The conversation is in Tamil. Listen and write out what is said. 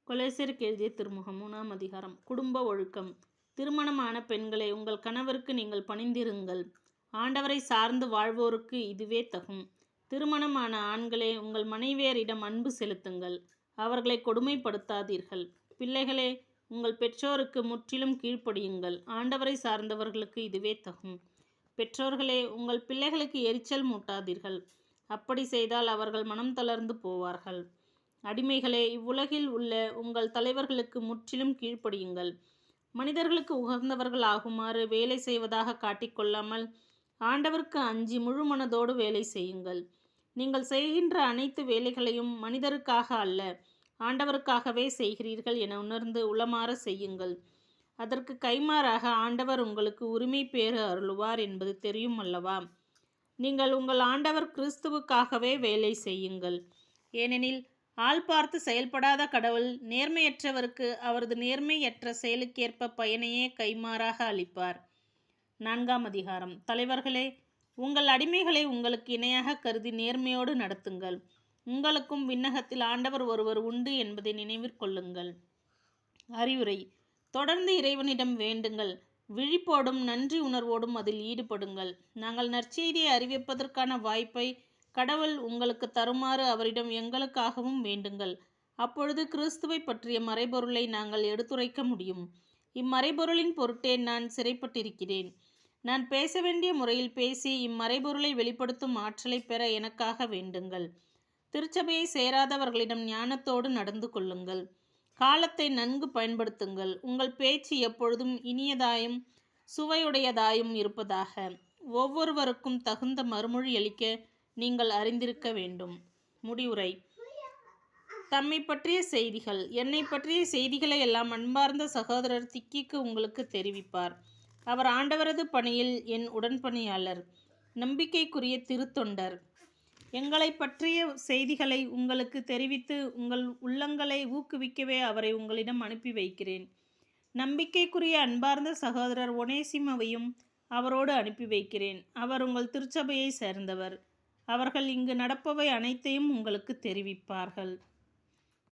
கொலேசியருக்கு எழுதிய திருமுகம் 3ஆம் அதிகாரம். குடும்ப ஒழுக்கம். திருமணமான பெண்களே, உங்கள் கணவருக்கு நீங்கள் பணிந்திருங்கள். ஆண்டவரை சார்ந்து வாழ்வோருக்கு இதுவே தகும். திருமணமான ஆண்களே, உங்கள் மனைவியரிடம் அன்பு செலுத்துங்கள். அவர்களை கொடுமைப்படுத்தாதீர்கள். பிள்ளைகளே, உங்கள் பெற்றோருக்கு முற்றிலும் கீழ்ப்படியுங்கள். ஆண்டவரை சார்ந்தவர்களுக்கு இதுவே தகும். பெற்றோர்களே, உங்கள் பிள்ளைகளுக்கு எரிச்சல் மூட்டாதீர்கள். அப்படி செய்தால் அவர்கள் மனம் தளர்ந்து போவார்கள். அடிமைகளே, இவ்வுலகில் உள்ள உங்கள் தலைவர்களுக்கு முற்றிலும் கீழ்ப்படியுங்கள். மனிதர்களுக்கு உகந்தவர்கள் ஆகுமாறு வேலை செய்வதாக காட்டிக்கொள்ளாமல் ஆண்டவருக்கு அஞ்சி முழு மனதோடு வேலை செய்யுங்கள். நீங்கள் செய்கின்ற அனைத்து வேலைகளையும் மனிதருக்காக அல்ல, ஆண்டவருக்காகவே செய்கிறீர்கள் என உணர்ந்து உளமாற செய்யுங்கள். அதற்கு கைமாறாக ஆண்டவர் உங்களுக்கு உரிமை பேறு அருளுவார் என்பது தெரியும் அல்லவா? நீங்கள் உங்கள் ஆண்டவர் கிறிஸ்துவுக்காகவே வேலை செய்யுங்கள். ஏனெனில் ஆள் பார்த்து செயல்படாத கடவுள் நேர்மையற்றவருக்கு அவரது நேர்மையற்ற செயலுக்கேற்ப பயனையே கைமாறாக அளிப்பார். 4ஆம் அதிகாரம். தலைவர்களே, உங்கள் அடிமைகளை உங்களுக்கு இணையாக கருதி நேர்மையோடு நடத்துங்கள். உங்களுக்கும் விண்ணகத்தில் ஆண்டவர் ஒருவர் உண்டு என்பதை நினைவிற்கொள்ளுங்கள். அறிவுரை. தொடர்ந்து இறைவனிடம் வேண்டுங்கள். விழிப்போடும் நன்றி உணர்வோடும் அதில் ஈடுபடுங்கள். நாங்கள் நற்செய்தியை அறிவிப்பதற்கான வாய்ப்பை கடவுள் உங்களுக்கு தருமாறு அவரிடம் எங்களுக்காகவும் வேண்டுங்கள். அப்பொழுது கிறிஸ்துவை பற்றிய மறைபொருளை நாங்கள் எடுத்துரைக்க முடியும். இம்மறைபொருளின் பொருட்டே நான் சிறைப்பட்டிருக்கிறேன். நான் பேச வேண்டிய முறையில் பேசி இம்மறைபொருளை வெளிப்படுத்தும் ஆற்றலை பெற எனக்காக வேண்டுங்கள். திருச்சபையை சேராதவர்களிடம் ஞானத்தோடு நடந்து கொள்ளுங்கள். காலத்தை நன்கு பயன்படுத்துங்கள். உங்கள் பேச்சு எப்பொழுதும் இனியதாயும் சுவையுடையதாயும் இருப்பதாக. ஒவ்வொருவருக்கும் தகுந்த மறுமொழி அளிக்க நீங்கள் அறிந்திருக்க வேண்டும். முடிவுரை. தம்மை பற்றிய செய்திகள். என்னை பற்றிய செய்திகளை எல்லாம் அன்பார்ந்த சகோதரர் திக்கிக்கு உங்களுக்கு தெரிவிப்பார். அவர் ஆண்டவரது பணியில் என் உடன்பணியாளர், நம்பிக்கைக்குரிய திருத்தொண்டர். எங்களை பற்றிய செய்திகளை உங்களுக்கு தெரிவித்து உங்கள் உள்ளங்களை ஊக்குவிக்கவே அவரை உங்களிடம் அனுப்பி வைக்கிறேன். நம்பிக்கைக்குரிய அன்பார்ந்த சகோதரர் ஒனேசிமோவையும் அவரோடு அனுப்பி வைக்கிறேன். அவர் உங்கள் திருச்சபையை சேர்ந்தவர். அவர்கள் இங்கு நடப்பவை அனைத்தையும் உங்களுக்கு தெரிவிப்பார்கள்.